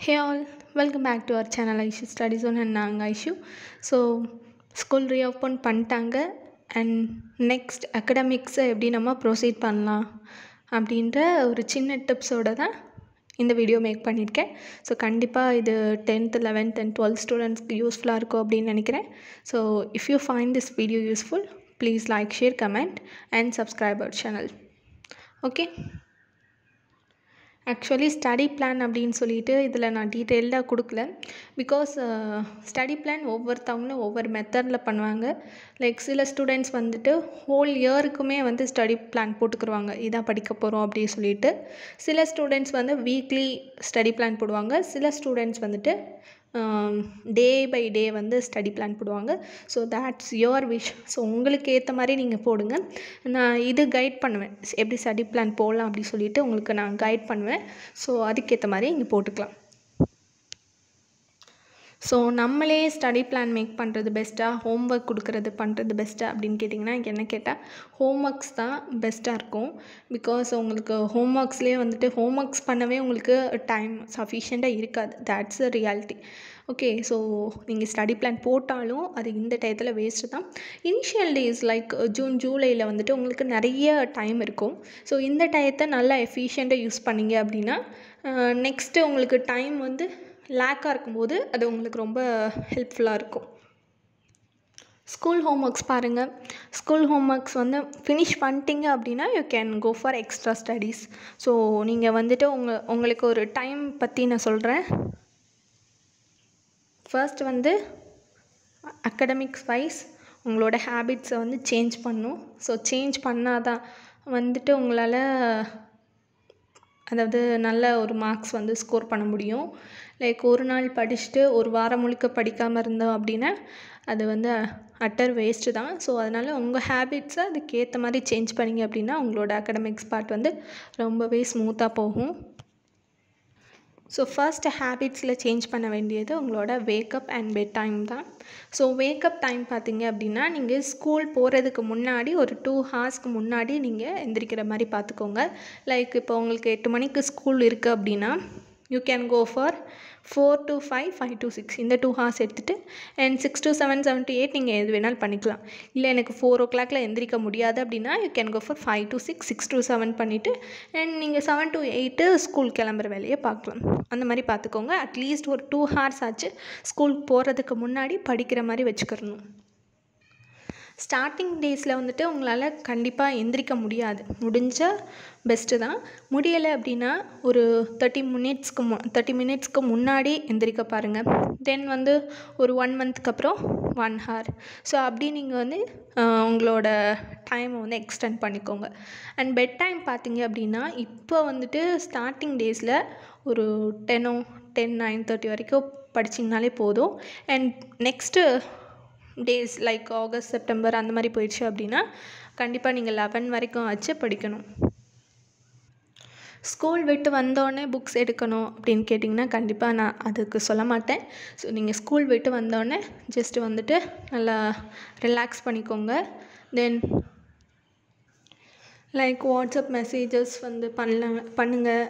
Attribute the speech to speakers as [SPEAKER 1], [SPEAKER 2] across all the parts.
[SPEAKER 1] Hey all, welcome back to our channel Aishu Study Zone and நாங்கள் Aishu. So school reopen பண்ணிட்டாங்க and next அகடமிக்ஸை எப்படி நம்ம proceed பண்ணலாம் அப்படின்ற ஒரு சின்ன டிப்ஸோடு தான் இந்த வீடியோ மேக் பண்ணியிருக்கேன். ஸோ கண்டிப்பாக இது 10th 11th and 12th ஸ்டூடெண்ட்ஸ்க்கு யூஸ்ஃபுல்லாக இருக்கும் அப்படின்னு நினைக்கிறேன். So if you find this video useful, please like, share, comment and subscribe our channel. Okay, actually study plan அப்படின்னு சொல்லிட்டு இதில் நான் டீட்டெயில்டாக கொடுக்கல. பிகாஸ் ஸ்டடி பிளான் ஒவ்வொருத்தவங்களும் ஒவ்வொரு மெத்தடில் பண்ணுவாங்க. லைக் சில ஸ்டூடெண்ட்ஸ் வந்துட்டு ஹோல் இயருக்குமே வந்து ஸ்டடி பிளான் போட்டுக்குருவாங்க, இதான் படிக்க போகிறோம் அப்படின்னு சொல்லிட்டு. சில ஸ்டூடெண்ட்ஸ் வந்து வீக்லி ஸ்டடி பிளான் போடுவாங்க. சில ஸ்டூடெண்ட்ஸ் வந்துட்டு டே பை டே வந்து ஸ்டடி பிளான் போடுவாங்க. So that's your wish. So உங்களுக்கு ஏற்ற மாதிரி நீங்கள் போடுங்க. நான் இது கைட் பண்ணுவேன், எப்படி ஸ்டடி பிளான் போடலாம் அப்படி சொல்லிவிட்டு உங்களுக்கு நான் கைட் பண்ணுவேன். ஸோ அதுக்கேற்ற மாதிரி நீங்கள் போட்டுக்கலாம். ஸோ நம்மளே ஸ்டடி பிளான் மேக் பண்ணுறது பெஸ்ட்டாக, ஹோம் ஒர்க் கொடுக்குறது பண்ணுறது பெஸ்ட்டாக அப்படின்னு கேட்டிங்கன்னா, என்ன கேட்டால் ஹோம் ஒர்க்ஸ் தான் பெஸ்ட்டாக இருக்கும். பிகாஸ் உங்களுக்கு ஹோம் ஒர்க்ஸ்லேயே வந்துட்டு ஹோம் ஒர்க்ஸ் பண்ணவே உங்களுக்கு டைம் சஃபிஷியண்ட்டாக இருக்காது. That's a reality. Okay, so நீங்கள் ஸ்டடி பிளான் போட்டாலும் அது இந்த டயத்தில் வேஸ்ட்டு தான். இனிஷியல் டேஸ் லைக் ஜூன் ஜூலையில் வந்துட்டு உங்களுக்கு நிறைய டைம் இருக்கும். ஸோ இந்த டயத்தை நல்லா எஃபிஷியண்ட்டாக யூஸ் பண்ணிங்க அப்படின்னா நெக்ஸ்ட்டு உங்களுக்கு டைம் வந்து லேக்காக இருக்கும்போது அது உங்களுக்கு ரொம்ப ஹெல்ப்ஃபுல்லாக இருக்கும். ஸ்கூல் ஹோம் ஒர்க்ஸ் பாருங்கள். ஸ்கூல் ஹோம் ஒர்க்ஸ் வந்து ஃபினிஷ் பண்ணிட்டீங்க அப்படின்னா you can go for extra studies. So நீங்கள் வந்துட்டு உங்களுக்கு ஒரு டைம் பற்றி நான் சொல்கிறேன். ஃபர்ஸ்ட் வந்து அகடமிக்ஸ் வைஸ் உங்களோட ஹேபிட்ஸை வந்து சேஞ்ச் பண்ணணும். ஸோ சேஞ்ச் பண்ணால் தான் வந்துட்டு உங்களால் அதாவது நல்ல ஒரு மார்க்ஸ் வந்து ஸ்கோர் பண்ண முடியும். லைக் ஒரு நாள் படிச்சுட்டு ஒரு வாரம் முழுக்க படிக்காமல் இருந்தோம் அப்படின்னா அது வந்து அட்டர் வேஸ்ட்டு தான். ஸோ அதனால் உங்கள் ஹேபிட்ஸை அதுக்கேற்ற மாதிரி சேஞ்ச் பண்ணிங்க அப்படின்னா உங்களோட அகடமிக்ஸ் பார்ட் வந்து ரொம்பவே ஸ்மூத்தாக போகும். ஸோ ஃபர்ஸ்ட் ஹேபிட்ஸில் சேஞ்ச் பண்ண வேண்டியது உங்களோட வேக்கப் அண்ட் பெட் டைம் தான். ஸோ வேக்கப் டைம் பார்த்திங்க அப்படின்னா நீங்கள் ஸ்கூல் போகிறதுக்கு முன்னாடி ஒரு 2 ஹார்ஸ்க்கு முன்னாடி நீங்கள் எந்திரிக்கிற மாதிரி பார்த்துக்கோங்க. லைக் இப்போ உங்களுக்கு 8 மணிக்கு ஸ்கூல் இருக்குது அப்படின்னா you can go for 4 to 5, 5 to 6 இந்த 2 ஹார்ஸ் எடுத்துகிட்டு அண்ட் 6 to 7, 7 to 8 நீங்கள் எது வேணாலும் பண்ணிக்கலாம். இல்லை எனக்கு 4 o'clock எந்திரிக்க முடியாது அப்படின்னா you can go for 5 to 6, 6 to 7 பண்ணிவிட்டு அண்ட் நீங்கள் 7 to 8 ஸ்கூல் கிளம்புற வேலையை பார்க்கலாம். அந்த மாதிரி பார்த்துக்கோங்க. அட்லீஸ்ட் ஒரு 2 ஹார்ஸ் ஆச்சு ஸ்கூல் போகிறதுக்கு முன்னாடி படிக்கிற மாதிரி வச்சுக்கிறணும். ஸ்டார்டிங் டேஸில் வந்துட்டு உங்களால் கண்டிப்பாக எந்திரிக்க முடியாது, முடிஞ்சால் பெஸ்ட்டு தான். முடியலை அப்படின்னா ஒரு 30 மினிட்ஸ்க்கு முன்னாடி எந்திரிக்க பாருங்கள். தென் வந்து ஒரு 1 மந்த்துக்கு அப்புறம் 1 hour. ஸோ அப்படி நீங்கள் வந்து உங்களோட டைமை வந்து எக்ஸ்டெண்ட் பண்ணிக்கோங்க. அண்ட் பெட் டைம் பார்த்தீங்க அப்படின்னா இப்போ வந்துட்டு ஸ்டார்டிங் டேஸில் ஒரு 9:30 வரைக்கும் படிச்சிங்கனாலே போதும். And next days like August, September அந்த மாதிரி போயிடுச்சு அப்படின்னா கண்டிப்பாக நீங்கள் 11 வரைக்கும் ஆச்சு படிக்கணும். ஸ்கூல் விட்டு வந்தோடனே புக்ஸ் எடுக்கணும் அப்படின்னு கேட்டிங்கன்னா கண்டிப்பாக நான் அதுக்கு சொல்ல மாட்டேன். ஸோ நீங்கள் ஸ்கூல் விட்டு வந்தோடனே ஜஸ்ட்டு வந்துட்டு நல்லா ரிலாக்ஸ் பண்ணிக்கோங்க. தென் லைக் வாட்ஸ்அப் மெசேஜஸ் வந்து பண்ணுங்கள்.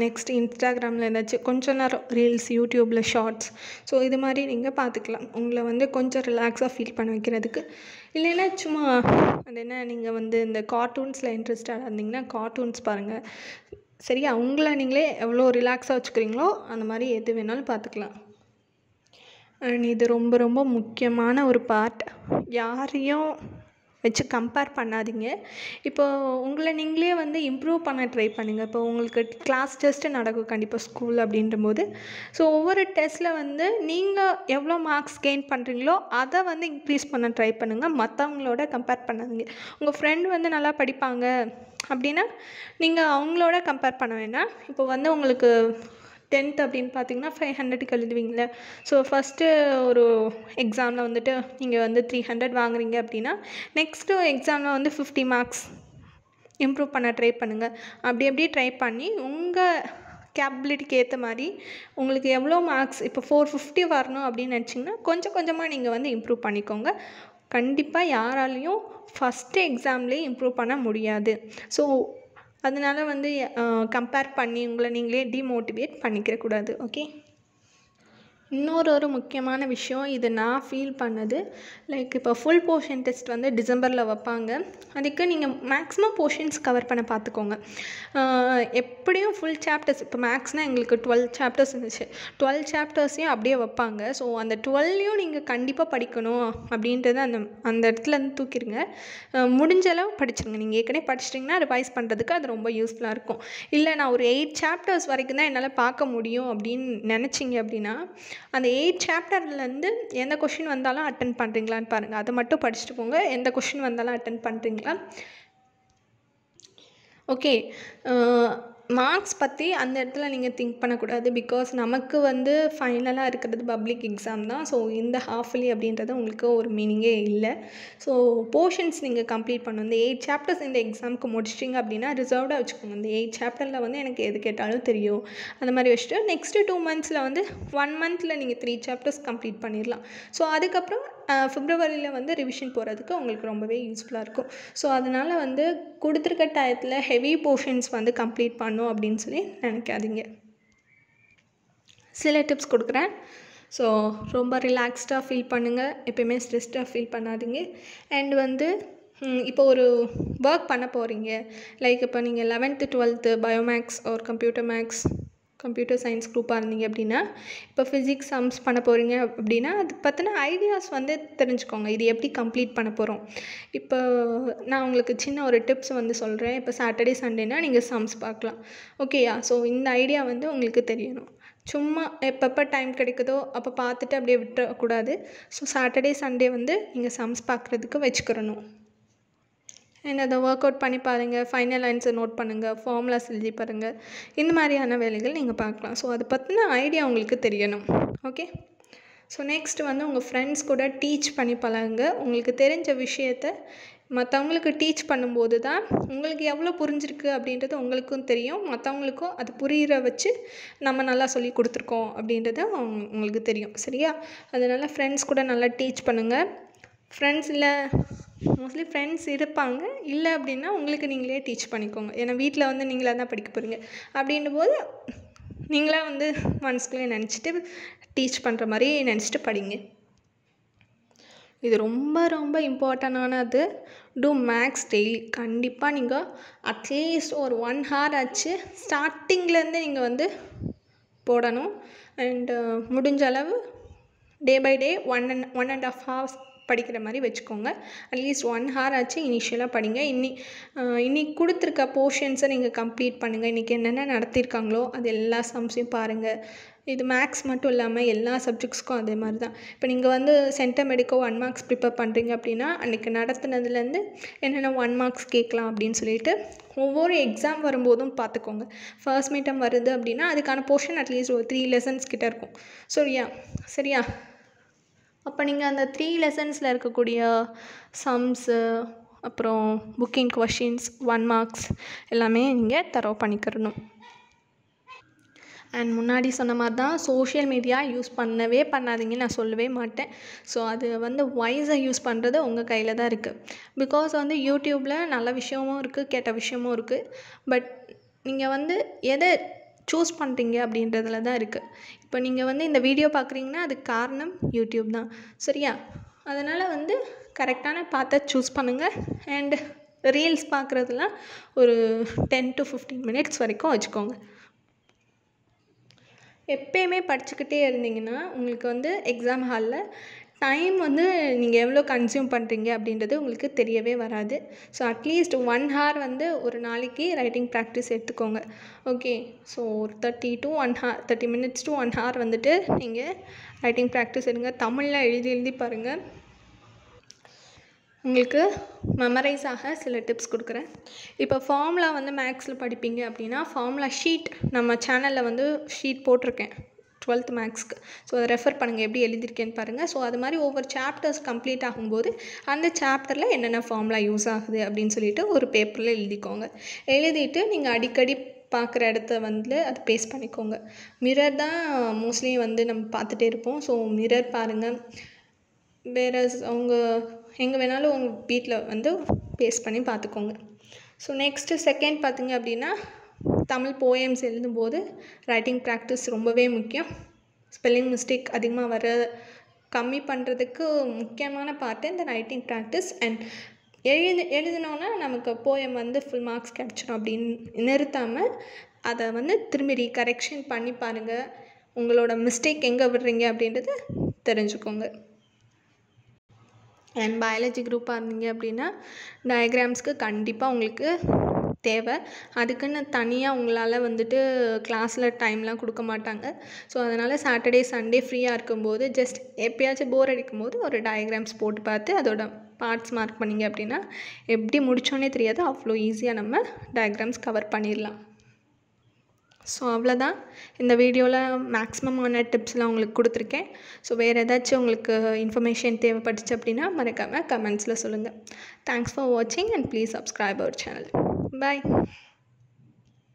[SPEAKER 1] நெக்ஸ்ட் இன்ஸ்டாகிராமில் ஏதாச்சும் கொஞ்சம் நேரம் ரீல்ஸ், யூடியூப்பில் ஷார்ட்ஸ், ஸோ இது மாதிரி நீங்கள் பார்த்துக்கலாம். உங்களை வந்து கொஞ்சம் ரிலாக்ஸாக ஃபீல் பண்ண வைக்கிறதுக்கு. இல்லைன்னா சும்மா அது என்ன, நீங்கள் வந்து இந்த கார்ட்டூன்ஸில் இன்ட்ரெஸ்டாக இருந்தீங்கன்னா கார்ட்டூன்ஸ் பாருங்கள். சரியா, உங்களை நீங்களே எவ்வளோ ரிலாக்ஸாக வச்சுக்கிறீங்களோ அந்த மாதிரி எது வேணாலும் பார்த்துக்கலாம். அண்ட் இது ரொம்ப ரொம்ப முக்கியமான ஒரு பார்ட், யாரையும் வச்சு கம்பேர் பண்ணாதீங்க. இப்போ உங்களை நீங்களே வந்து இம்ப்ரூவ் பண்ண ட்ரை பண்ணுங்கள். இப்போ உங்களுக்கு கிளாஸ் டெஸ்ட்டு நடக்கும் கண்டிப்பாக ஸ்கூல் அப்படின்றபோது, ஸோ ஒவ்வொரு டெஸ்ட்டில் வந்து நீங்கள் எவ்வளோ மார்க்ஸ் கெயின் பண்ணுறீங்களோ அதை வந்து இன்க்ரீஸ் பண்ண ட்ரை பண்ணுங்கள். மற்றவங்களோட கம்பேர் பண்ணாதீங்க. உங்கள் ஃப்ரெண்ட் வந்து நல்லா படிப்பாங்க அப்படின்னா நீங்கள் அவங்களோட கம்பேர் பண்ண வேண்டாம். இப்போ வந்து உங்களுக்கு 10th அப்படின்னு பார்த்தீங்கன்னா 500க்கு எழுதுவீங்களே. ஸோ ஃபஸ்ட்டு ஒரு எக்ஸாமில் வந்துட்டு நீங்கள் வந்து 300 வாங்குறீங்க அப்படின்னா நெக்ஸ்ட்டு எக்ஸாமில் வந்து 50 மார்க்ஸ் இம்ப்ரூவ் பண்ண ட்ரை பண்ணுங்கள். அப்படி ட்ரை பண்ணி உங்கள் கேப்பபிலிட்டிக்கு ஏற்ற மாதிரி உங்களுக்கு எவ்வளோ மார்க்ஸ் இப்போ 450 வரணும் அப்படின்னு நினச்சிங்கன்னா கொஞ்சம் கொஞ்சமாக நீங்கள் வந்து இம்ப்ரூவ் பண்ணிக்கோங்க. கண்டிப்பாக யாராலையும் ஃபஸ்ட்டு எக்ஸாம்லேயே இம்ப்ரூவ் பண்ண முடியாது. ஸோ அதனால வந்து கம்பேர் பண்ணி உங்களை நீங்களே டிமோட்டிவேட் பண்ணிக்க கூடாது. ஓகே. இன்னொரு முக்கியமான விஷயம், இது நான் ஃபீல் பண்ணது, லைக் இப்போ ஃபுல் போர்ஷன் டெஸ்ட் வந்து டிசம்பரில் வைப்பாங்க. அதுக்கு நீங்கள் மேக்ஸிமம் போர்ஷன்ஸ் கவர் பண்ண பார்த்துக்கோங்க. எப்படியும் ஃபுல் சாப்டர்ஸ், இப்போ மேக்ஸ்னால் எங்களுக்கு 12 சாப்டர்ஸ் இருந்துச்சு, 12 சாப்டர்ஸையும் அப்படியே வைப்பாங்க. ஸோ அந்த 12யும் நீங்கள் கண்டிப்பாக படிக்கணும் அப்படின்றத அந்த இடத்துலேருந்து தூக்கிடுங்க. முடிஞ்ச அளவு படிச்சிருங்க. நீங்கள் ஏற்கனவே படிச்சிட்டிங்கன்னா ரிவைஸ் பண்ணுறதுக்கு அது ரொம்ப யூஸ்ஃபுல்லாக இருக்கும். இல்லை நான் ஒரு 8 சாப்டர்ஸ் வரைக்கும் தான் என்னால் பார்க்க முடியும் அப்படின்னு நினச்சிங்க அப்படின்னா, அந்த 8 சாப்டர்லேருந்து எந்த கொஷின் வந்தாலும் அட்டென்ட் பண்ணுறீங்களான்னு பாருங்கள். அதை மட்டும் படிச்சுட்டு போங்க. எந்த கொஷின் வந்தாலும் அட்டென்ட் பண்ணுறீங்களா? ஓகே. மார்க்ஸ் பற்றி அந்த இடத்துல நீங்கள் திங்க் பண்ணக்கூடாது. பிகாஸ் நமக்கு வந்து ஃபைனலாக இருக்கிறது பப்ளிக் எக்ஸாம் தான். ஸோ இந்த ஹாஃப்லி அப்படின்றது உங்களுக்கு ஒரு மீனிங்கே இல்லை. ஸோ போர்ஷன்ஸ் நீங்கள் கம்ப்ளீட் பண்ணணும். இந்த 8 சாப்டர்ஸ் இந்த எக்ஸாமுக்கு முடிச்சிட்டிங்க அப்படின்னா ரிசர்வ்டாக வச்சுக்கோங்க. இந்த 8 சாப்டரில் வந்து எனக்கு எது கேட்டாலும் தெரியும் அந்த மாதிரி வச்சுட்டு நெக்ஸ்ட்டு 2 மந்த்ஸில் வந்து 1 மந்தில் நீங்கள் 3 சாப்டர்ஸ் கம்ப்ளீட் பண்ணிடலாம். ஸோ அதுக்கப்புறம் பிப்ரவரியில் வந்து ரிவிஷன் போகிறதுக்கு உங்களுக்கு ரொம்பவே யூஸ்ஃபுல்லாக இருக்கும். ஸோ அதனால் வந்து கொடுத்துருக்க டயத்தில் ஹெவி போர்ஷன்ஸ் வந்து கம்ப்ளீட் பண்ணும் அப்படின்னு சொல்லி நினைக்காதீங்க. சில டிப்ஸ் கொடுக்குறேன். ஸோ ரொம்ப ரிலாக்ஸ்டாக ஃபீல் பண்ணுங்கள். எப்போயுமே ஸ்ட்ரெஸ்டாக ஃபீல் பண்ணாதீங்க. அண்ட் வந்து இப்போ ஒரு ஒர்க் பண்ண போகிறீங்க, லைக் இப்போ நீங்கள் 11th 12th பயோமேக்ஸ் ஒரு கம்ப்யூட்டர் சயின்ஸ் குரூப்பாக இருந்தீங்க அப்படின்னா, இப்போ ஃபிசிக்ஸ் சம்ஸ் பண்ண போகிறீங்க அப்படின்னா அது பற்றின ஐடியாஸ் வந்து தெரிஞ்சுக்கோங்க. இது எப்படி கம்ப்ளீட் பண்ண போகிறோம். இப்போ நான் உங்களுக்கு சின்ன ஒரு டிப்ஸ் வந்து சொல்கிறேன். இப்போ சாட்டர்டே சண்டேனா நீங்கள் சம்ஸ் பார்க்கலாம். ஓகேயா? ஸோ இந்த ஐடியா வந்து உங்களுக்கு தெரியணும். சும்மா எப்பப்போ டைம் கிடைக்குதோ அப்போ பார்த்துட்டு அப்படியே விட்டுறக்கூடாது. ஸோ சாட்டர்டே சண்டே வந்து நீங்கள் சம்ஸ் பார்க்குறதுக்கு வச்சுக்கிறணும். அண்ட் அதை ஒர்க் அவுட் பண்ணி பாருங்கள். ஃபைனல் ஆன்சர் நோட் பண்ணுங்கள். ஃபார்முலாஸ் எழுதி பாருங்கள். இந்த மாதிரியான வேலைகள் நீங்கள் பார்க்கலாம். ஸோ அதை பற்றின ஐடியா உங்களுக்கு தெரியணும். ஓகே. ஸோ நெக்ஸ்ட் வந்து உங்கள் ஃப்ரெண்ட்ஸ் கூட டீச் பண்ணி பழகுங்க. உங்களுக்கு தெரிஞ்ச விஷயத்தை மற்றவங்களுக்கு டீச் பண்ணும்போது தான் உங்களுக்கு எவ்வளோ புரிஞ்சிருக்கு அப்படின்றது உங்களுக்கும் தெரியும். மற்றவங்களுக்கும் அது புரிகிற வச்சு நம்ம நல்லா சொல்லி கொடுத்துருக்கோம் அப்படின்றது உங்களுக்கு தெரியும். சரியா? அதனால் ஃப்ரெண்ட்ஸ் கூட நல்லா டீச் பண்ணுங்கள். ஃப்ரெண்ட்ஸ் இல்லை, மோஸ்ட்லி ஃப்ரெண்ட்ஸ் இருப்பாங்க. இல்லை அப்படின்னா உங்களுக்கு நீங்களே டீச் பண்ணிக்கோங்க. ஏன்னா வீட்டில் வந்து நீங்களாக தான் படிக்க போகிறீங்க. அப்படின்னும் போது நீங்களாக வந்து மனசுக்குள்ளே நினச்சிட்டு டீச் பண்ணுற மாதிரி நினச்சிட்டு படிங்க. இது ரொம்ப ரொம்ப இம்பார்ட்டண்டானது. Two maths daily. கண்டிப்பாக நீங்கள் அட்லீஸ்ட் ஒரு 1 hour ஆச்சு ஸ்டார்டிங்லேருந்து நீங்கள் வந்து போடணும். அண்டு முடிஞ்ச அளவு டே பை டே 1.5 hours படிக்கிற மாதிரி வச்சுக்கோங்க. அட்லீஸ்ட் 1 hour ஆச்சு இனிஷியலாக படிங்க. இன்னைக்கு கொடுத்துருக்க போர்ஷன்ஸை நீங்கள் கம்ப்ளீட் பண்ணுங்கள். இன்றைக்கி என்னென்ன நடத்தியிருக்காங்களோ அது எல்லா சம்ஸையும் பாருங்கள். இது மேக்ஸ் மட்டும் இல்லாமல் எல்லா சப்ஜெக்ட்ஸ்க்கும் அதே மாதிரி தான். இப்போ நீங்கள் வந்து சென்டம் எடுக்க 1 marks ப்ரிப்பேர் பண்ணுறீங்க அப்படின்னா அன்றைக்கி நடத்துனதுலேருந்து என்னென்ன 1 marks கேட்கலாம் அப்படின்னு சொல்லிட்டு ஒவ்வொரு எக்ஸாம் வரும்போதும் பார்த்துக்கோங்க. ஃபர்ஸ்ட் மீட்டம் வருது அப்படின்னா அதுக்கான போர்ஷன் அட்லீஸ்ட் ஒரு 3 lessons கிட்டே இருக்கும். சரியா? அப்போ நீங்கள் அந்த 3 lessonsல இருக்கக்கூடிய சம்ஸு, அப்புறம் புக்கிங் கொஷின்ஸ், 1 marks எல்லாமே நீங்கள் தரவு பண்ணிக்கிறணும். அண்ட் முன்னாடி சொன்ன மாதிரி தான் சோஷியல் மீடியா யூஸ் பண்ணவே பண்ணாதீங்கன்னு நான் சொல்லவே மாட்டேன். ஸோ அது வந்து வைஸாக யூஸ் பண்ணுறது உங்கள் கையில் தான் இருக்குது. பிகாஸ் வந்து யூடியூப்பில் நல்ல விஷயமும் இருக்குது, கெட்ட விஷயமும் இருக்குது. பட் நீங்கள் வந்து எதை சூஸ் பண்ணுறீங்க அப்படின்றதுல தான் இருக்குது. இப்போ நீங்கள் வந்து இந்த வீடியோ பார்க்குறீங்கன்னா அதுக்கு காரணம் யூடியூப் தான். சரியா? அதனால் வந்து கரெக்டான பாத்தை சூஸ் பண்ணுங்கள். அண்ட் ரீல்ஸ் பார்க்குறதுலாம் ஒரு 10 to 15 minutes வரைக்கும் வச்சுக்கோங்க. எப்போயுமே படிச்சுக்கிட்டே இருந்தீங்கன்னா உங்களுக்கு வந்து எக்ஸாம் ஹாலில் டைம் வந்து நீங்கள் எவ்வளோ கன்சியூம் பண்ணுறீங்க அப்படின்றது உங்களுக்கு தெரியவே வராது. ஸோ அட்லீஸ்ட் 1 hour வந்து ஒரு நாளைக்கு ரைட்டிங் ப்ராக்டிஸ் எடுத்துக்கோங்க. ஓகே. ஸோ ஒரு 30 minutes to 1 hour வந்துட்டு நீங்கள் ரைட்டிங் ப்ராக்டிஸ் எடுங்க. தமிழில் எழுதி பாருங்கள். உங்களுக்கு மெமரைஸ் ஆக சில டிப்ஸ் கொடுக்குறேன். இப்போ ஃபார்முலா வந்து மேக்ஸில் படிப்பீங்க அப்படின்னா ஃபார்முலா ஷீட் நம்ம சேனலில் வந்து ஷீட் போட்டிருக்கேன் 12th மேக்ஸ்க்கு. ஸோ அதை ரெஃபர் பண்ணுங்கள், எப்படி எழுதியிருக்கேன்னு பாருங்கள். ஸோ அது மாதிரி ஒவ்வொரு சாப்டர்ஸ் கம்ப்ளீட் ஆகும்போது அந்த சாப்டரில் என்னென்ன ஃபார்முலா யூஸ் ஆகுது அப்படின்னு சொல்லிட்டு ஒரு பேப்பரில் எழுதிக்கோங்க. எழுதிட்டு நீங்கள் அடிக்கடி பார்க்குற இடத்த வந்து அது பேஸ்ட் பண்ணிக்கோங்க. மிரர் தான் மோஸ்ட்லி வந்து நம்ம பார்த்துட்டே இருப்போம். ஸோ மிரர் பாருங்கள். வேறு எங்கே வேணாலும் உங்கள் வீட்டில் வந்து பேஸ்ட் பண்ணி பார்த்துக்கோங்க. ஸோ நெக்ஸ்ட்டு செகண்ட் பார்த்திங்க அப்படின்னா தமிழ் போயம்ஸ் எழுதும்போது ரைட்டிங் ப்ராக்டிஸ் ரொம்பவே முக்கியம். ஸ்பெல்லிங் மிஸ்டேக் அதிகமாக கம்மி பண்ணுறதுக்கு முக்கியமான பார்ட்டு இந்த ரைட்டிங் ப்ராக்டிஸ். அண்ட் எழுதினோன்னா நமக்கு போயம் ஃபுல் மார்க்ஸ் கிடச்சிடும் அப்படின்னு நிறுத்தாமல் அதை திரும்பி ரீகரெக்ஷன் பண்ணி பாருங்கள். உங்களோட மிஸ்டேக் எங்கே விடுறீங்க அப்படின்றத தெரிஞ்சுக்கோங்க. அண்ட் பயாலஜி குரூப்பாக இருந்தீங்க அப்படின்னா டயக்ராம்ஸ்க்கு கண்டிப்பாக உங்களுக்கு தேவை. அதுக்குன்னு தனியாக உங்களால் கிளாஸில் டைம்லாம் கொடுக்க மாட்டாங்க. ஸோ அதனால் சாட்டர்டே சண்டே ஃப்ரீயாக இருக்கும்போது ஜஸ்ட் எப்போயாச்சும் போர் அடிக்கும்போது ஒரு டயக்ராம்ஸ் போட்டு பார்த்து அதோட பார்ட்ஸ் மார்க் பண்ணிங்க அப்படின்னா எப்படி முடித்தோன்னே தெரியாது, அவ்வளோ ஈஸியாக நம்ம டயக்ராம்ஸ் கவர் பண்ணிடலாம். ஸோ அவ்வளோதான். இந்த வீடியோவில் மேக்ஸிமமான டிப்ஸ்லாம் உங்களுக்கு கொடுத்துருக்கேன். ஸோ வேறு ஏதாச்சும் உங்களுக்கு இன்ஃபர்மேஷன் தேவைப்பட்டுச்சு அப்படின்னா மறக்காமல் கமெண்ட்ஸில் சொல்லுங்கள். தேங்க்ஸ் ஃபார் வாட்சிங் and please subscribe our channel. Bye.